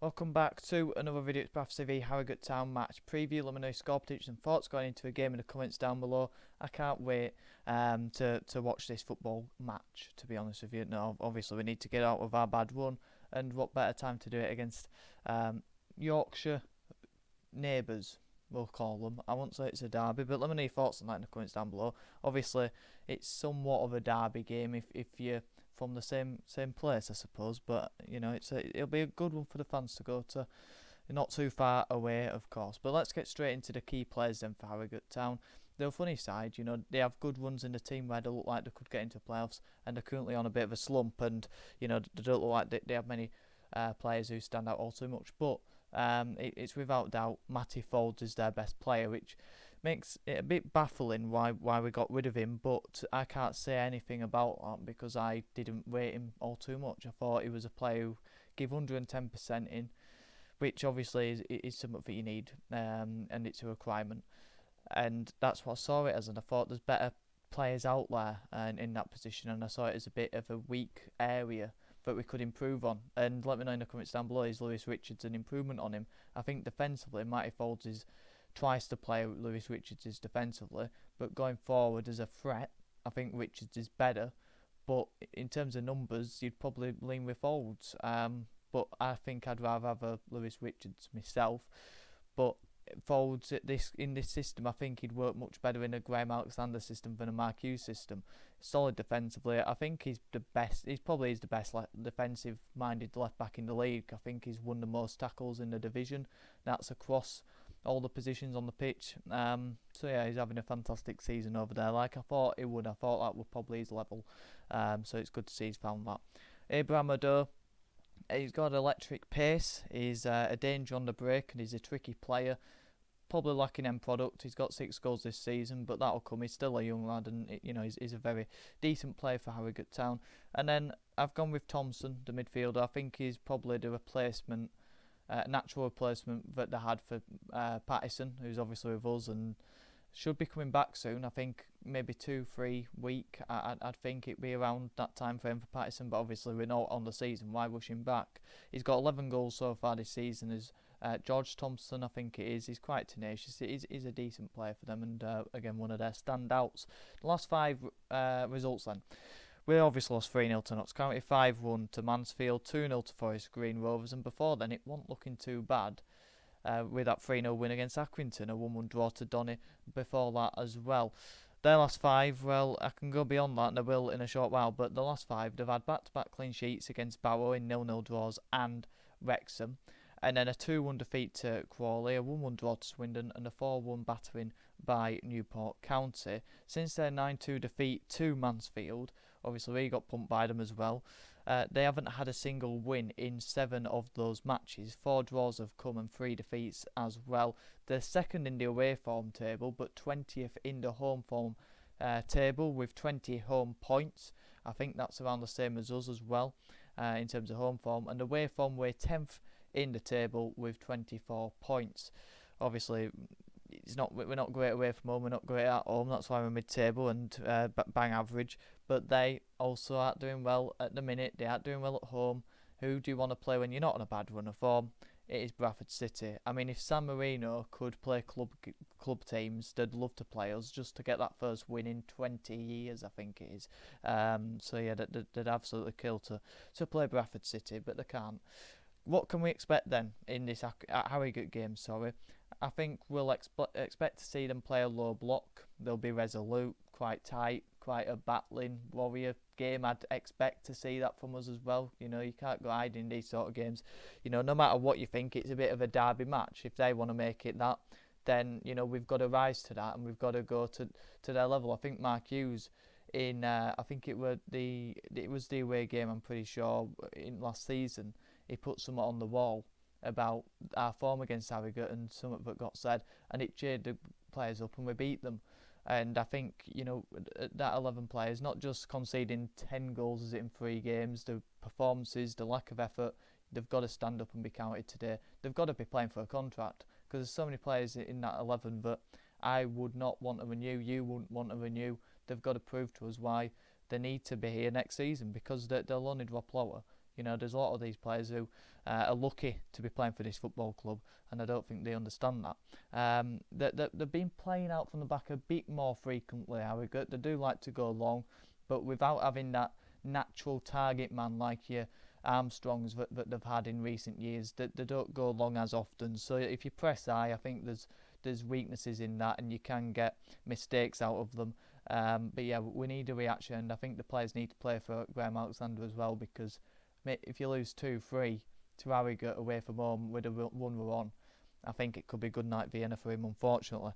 Welcome back to another video. It's Bradford v Harrogate Town match preview. Let me know your score predictions and thoughts going into a game in the comments down below. I can't wait to watch this football match, to be honest with you. No, obviously we need to get out of our bad run, and what better time to do it against Yorkshire neighbours, we'll call them. I won't say it's a derby, but let me know your thoughts on that in the comments down below. Obviously it's somewhat of a derby game if you're from the same place, I suppose, but you know it'll be a good one for the fans to go to. Not too far away, of course. But let's get straight into the key players then for Harrogate Town. They're a funny side, you know, they have good runs in the team where they look like they could get into playoffs, and they're currently on a bit of a slump, and you know they don't look like they have many players who stand out all too much. But it's without doubt Matty Folds is their best player, which makes it a bit baffling why we got rid of him, but I can't say anything about that because I didn't rate him all too much. I thought he was a player who gave 110% in, which obviously is something that you need, and it's a requirement, and that's what I saw it as. And I thought there's better players out there in that position, and I saw it as a bit of a weak area that we could improve on. And let me know in the comments down below, is Lewis Richards an improvement on him? I think defensively Matty Folds is twice the player Lewis Richards is defensively, but going forward as a threat I think Richards is better, but in terms of numbers you'd probably lean with Folds, but I think I'd rather have a Lewis Richards myself. But Folds in this system, I think he'd work much better in a Graham Alexander system than a Mark Hughes system. Solid defensively, I think he's the best. He's probably the best defensive-minded left back in the league. I think he's won the most tackles in the division. That's across all the positions on the pitch. So yeah, he's having a fantastic season over there, like I thought he would. I thought that would probably his level. So it's good to see he's found that. Abraham Ado, he's got electric pace. He's a danger on the break, and he's a tricky player. Probably lacking end product. He's got 6 goals this season, but that'll come. He's still a young lad, and you know he's a very decent player for Harrogate Town. And then I've gone with Thompson, the midfielder. I think he's probably the replacement, natural replacement that they had for Pattison, who's obviously with us and should be coming back soon. I think maybe 2-3 week. I'd think it'd be around that time frame for Pattison, but obviously we're not on the season. Why rush him back? He's got 11 goals so far this season. Is George Thompson, I think it is. He's quite tenacious. He's a decent player for them, and again one of their standouts. The last 5 results then. We obviously lost 3-0 to Notts County, 5-1 to Mansfield, 2-0 to Forest Green Rovers, and before then it wasn't looking too bad. With that 3-0 win against Accrington, a 1-1 draw to Donny before that as well. Their last 5, well, I can go beyond that and I will in a short while, but the last 5, they've had back-to-back clean sheets against Barrow in 0-0 draws and Wrexham, and then a 2-1 defeat to Crawley, a 1-1 draw to Swindon, and a 4-1 battering by Newport County. Since their 9-2 defeat to Mansfield, obviously we got pumped by them as well, they haven't had a single win in 7 of those matches. 4 draws have come and 3 defeats as well. They're second in the away form table, but 20th in the home form table with 20 home points. I think that's around the same as us as well in terms of home form. And away form, we're 10th in the table with 24 points. Obviously, we're not great away from home, we're not great at home, that's why we're mid-table and bang average, but they also aren't doing well at the minute. They aren't doing well at home. Who do you want to play when you're not on a bad run of form? It is Bradford City. I mean, if San Marino could play club teams, they'd love to play us just to get that first win in 20 years, I think it is. So yeah, they'd absolutely kill to play Bradford City, but they can't. What can we expect then in this Harrogate game? I think we'll expect to see them play a low block. They'll be resolute, quite tight, quite a battling warrior game. I'd expect to see that from us as well. You know, you can't go hiding in these sort of games. You know, no matter what you think, it's a bit of a derby match. If they want to make it that, then you know we've got to rise to that and we've got to go to their level. I think Mark Hughes in I think it was the away game, I'm pretty sure, in last season, he put something on the wall about our form against Harrogate and something that got said, and it cheered the players up and we beat them. And I think, you know, that 11 players, not just conceding 10 goals as in 3 games, the performances, the lack of effort, they've got to stand up and be counted today. They've got to be playing for a contract, because there's so many players in that 11 that I would not want to renew, you wouldn't want to renew. They've got to prove to us why they need to be here next season, because they'll only drop lower. You know, there's a lot of these players who are lucky to be playing for this football club, and I don't think they understand that. They've been playing out from the back a bit more frequently, Harrogate. They do like to go long, but without having that natural target man like your Armstrongs that they've had in recent years, they don't go long as often. So if you press high, I think there's weaknesses in that, and you can get mistakes out of them. But yeah, we need a reaction, and I think the players need to play for Graham Alexander as well, because if you lose 2-3 to Harrogate away from home with a 1-1, I think it could be good night Vienna for him, unfortunately.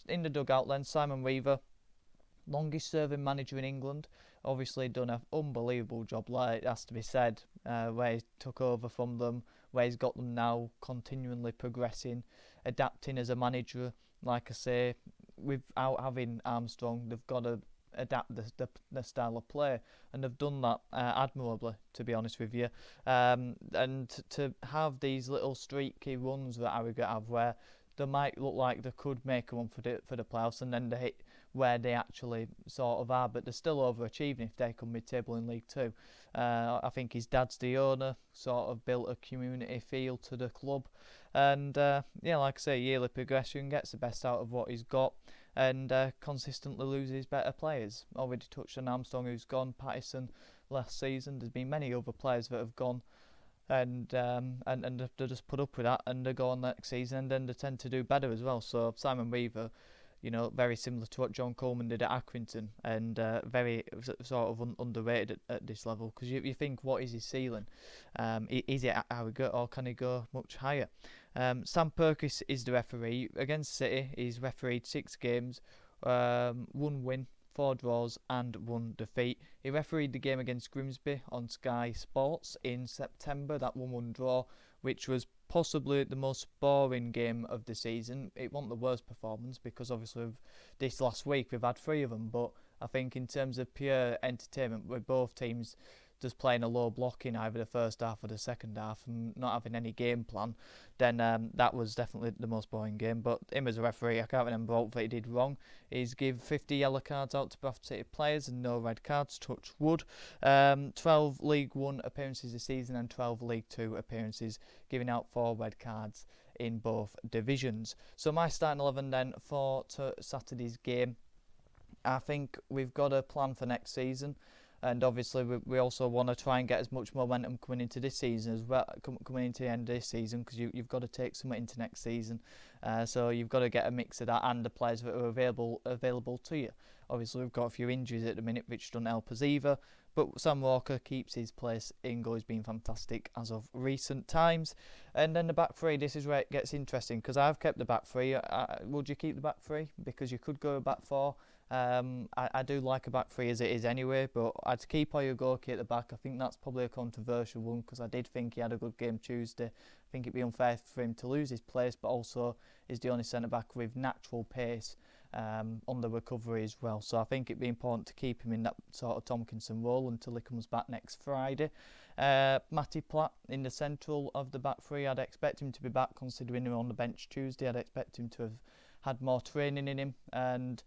In the dugout then, Simon Weaver, longest serving manager in England, obviously done an unbelievable job, like it has to be said, where he took over from them, where he's got them now continually progressing, adapting as a manager. Like I say, without having Armstrong, they've got to adapt the style of play, and they've done that admirably, to be honest with you. And to have these little streaky runs that Harrogate have, where they might look like they could make a run for the playoffs, and then they hit where they actually sort of are, but they're still overachieving if they come mid-table in League Two. I think his dad's the owner, sort of built a community feel to the club, and yeah, like I say, yearly progression, gets the best out of what he's got, and consistently loses better players. Already touched on Armstrong, who's gone, Pattison last season. There's been many other players that have gone, and they just put up with that, and they go on next season, and then they tend to do better as well. So Simon Weaver, you know, very similar to what John Coleman did at Accrington, and very sort of underrated at this level, because you think, what is his ceiling? Is it at Harrogate, or can he go much higher? Sam Perkis is the referee. Against City, he's refereed 6 games, 1 win, 4 draws and 1 defeat. He refereed the game against Grimsby on Sky Sports in September, that 1-1 draw, which was possibly the most boring game of the season. It wasn't the worst performance, because obviously this last week we've had 3 of them, but I think in terms of pure entertainment, with both teams just playing a low block in either the first half or the second half and not having any game plan, then that was definitely the most boring game. But him as a referee, I can't remember what he did wrong. He's give 50 yellow cards out to Bradford City players and no red cards, touch wood. 12 League 1 appearances this season and 12 League 2 appearances, giving out 4 red cards in both divisions. So my starting 11 then for Saturday's game, I think we've got a plan for next season. And obviously we also want to try and get as much momentum coming into this season as well, coming into the end of this season, because you've got to take something into next season. So you've got to get a mix of that and the players that are available to you. Obviously we've got a few injuries at the minute, which don't help us either. But Sam Walker keeps his place in goal. He's been fantastic as of recent times. And then the back three, this is where it gets interesting, because I've kept the back three. Would you keep the back three? Because you could go back four. I do like a back three as it is anyway, but I'd keep Oyugoki at the back. I think that's probably a controversial one, because I did think he had a good game Tuesday. I think it'd be unfair for him to lose his place, but also is the only centre-back with natural pace on the recovery as well. So I think it'd be important to keep him in that sort of Tompkinson role until he comes back next Friday. Matty Platt in the central of the back three. I'd expect him to be back, considering him on the bench Tuesday. I'd expect him to have had more training in him, and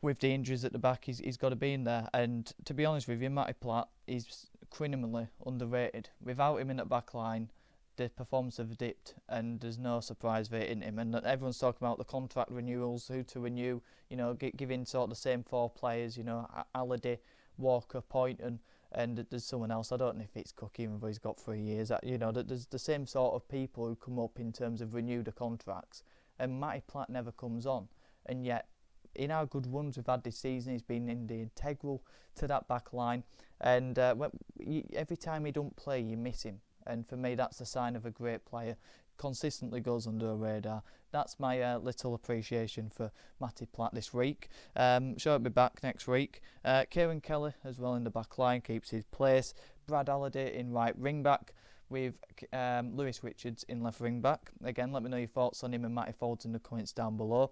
with the injuries at the back, he's got to be in there. And to be honest with you, Matty Platt is criminally underrated. Without him in the back line, the performance have dipped, and there's no surprise there in him. And everyone's talking about the contract renewals, who to renew, you know, giving sort of the same 4 players, you know, Halliday, Walker, Poynton, and there's someone else. I don't know if it's Cook, even though he's got 3 years. You know, there's the same sort of people who come up in terms of renew the contracts, and Matty Platt never comes on. And yet, in our good runs we've had this season, he's been integral to that back line, and every time he don't play, you miss him. And for me, that's a sign of a great player. Consistently goes under the radar. That's my little appreciation for Matty Platt this week. Sure, he'll be back next week. Kieran Kelly as well in the back line, keeps his place. Brad Halliday in right wing back, with Lewis Richards in left wing back. Again, let me know your thoughts on him and Matty Folds in the comments down below.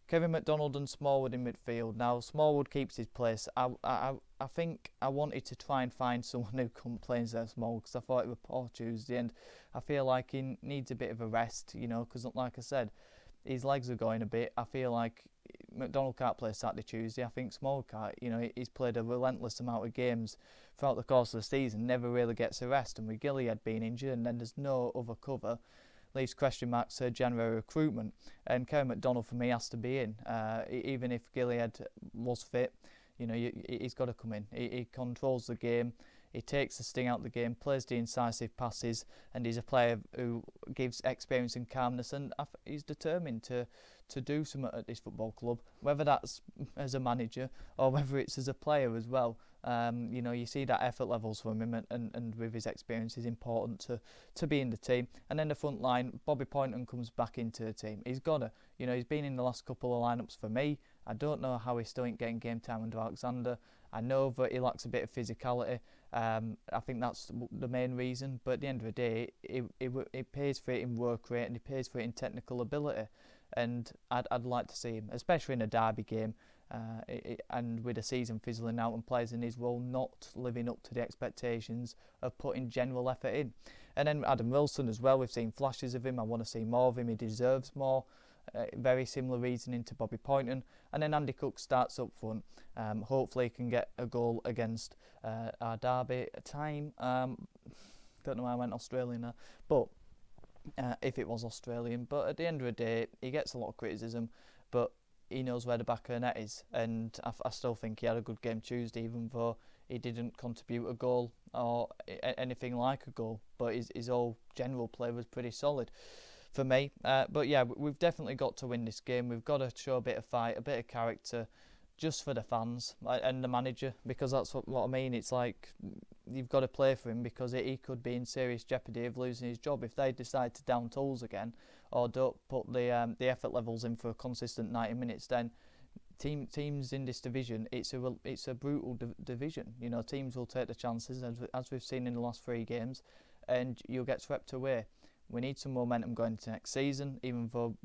Kevin McDonald and Smallwood in midfield. Now, Smallwood keeps his place. I think I wanted to try and find someone who couldn't play instead of Smallwood, because I thought it was poor Tuesday, and I feel like he needs a bit of a rest, you know, because like I said, his legs are going a bit. I feel like McDonald can't play Saturday, Tuesday. I think Small can't. He's played a relentless amount of games throughout the course of the season, never really gets a rest. And with Gilead being injured, and then there's no other cover, leaves question marks to January recruitment. And Kerry McDonald, for me, has to be in. Even if Gilead was fit, he's got to come in. He controls the game. He takes the sting out of the game, plays the incisive passes, and he's a player who gives experience and calmness, and he's determined to do something at this football club, whether that's as a manager or whether it's as a player as well. You see that effort levels from him, and with his experience is important to be in the team. And then the front line, Bobby Poynton comes back into the team. He's got to. He's been in the last couple of lineups for me. I don't know how he still ain't getting game time under Alexander. I know that he lacks a bit of physicality. I think that's the main reason. But at the end of the day, it pays for it in work rate, and it pays for it in technical ability. And I'd like to see him, especially in a derby game, and with the season fizzling out and players in his role not living up to the expectations of putting general effort in. And then Adam Wilson as well. We've seen flashes of him. I want to see more of him. He deserves more. Very similar reasoning to Bobby Poynton. And then Andy Cook starts up front. Hopefully he can get a goal against our derby time. Don't know why I went Australian there, but if it was Australian. But at the end of the day, he gets a lot of criticism, but he knows where the back of the net is. And I still think he had a good game Tuesday, even though he didn't contribute a goal or anything like a goal. But his whole general play was pretty solid for me. But yeah, we've definitely got to win this game. We've got to show a bit of fight, a bit of character, just for the fans and the manager, because that's what I mean. It's like you've got to play for him, because he could be in serious jeopardy of losing his job if they decide to down tools again or don't put the effort levels in for a consistent 90 minutes. Then teams in this division, it's a brutal division. Teams will take the chances, as we've seen in the last 3 games, and you'll get swept away. We need some momentum going into next season, even though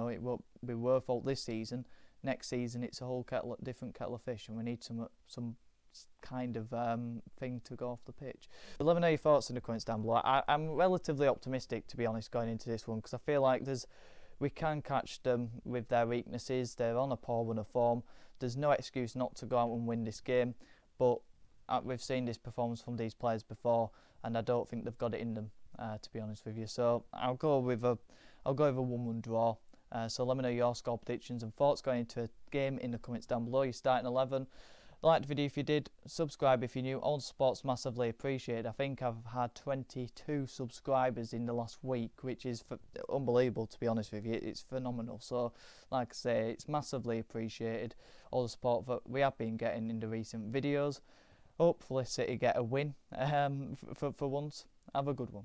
it won't be worth all this season. Next season, it's a whole different kettle of fish, and we need some kind of thing to go off the pitch. But let me know your thoughts in the comments down below. I'm relatively optimistic, to be honest, going into this one, because I feel like we can catch them with their weaknesses. They're on a poor run of form. There's no excuse not to go out and win this game, but we've seen this performance from these players before, and I don't think they've got it in them, to be honest with you. So I'll go with a 1-1 draw. So let me know your score predictions and thoughts going into a game in the comments down below. Your starting 11. Like the video if you did. Subscribe if you're new. All support's massively appreciated. I think I've had 22 subscribers in the last week, which is unbelievable, to be honest with you. It's phenomenal. So like I say, it's massively appreciated, all the support that we have been getting in the recent videos. Hopefully City get a win for once. Have a good one.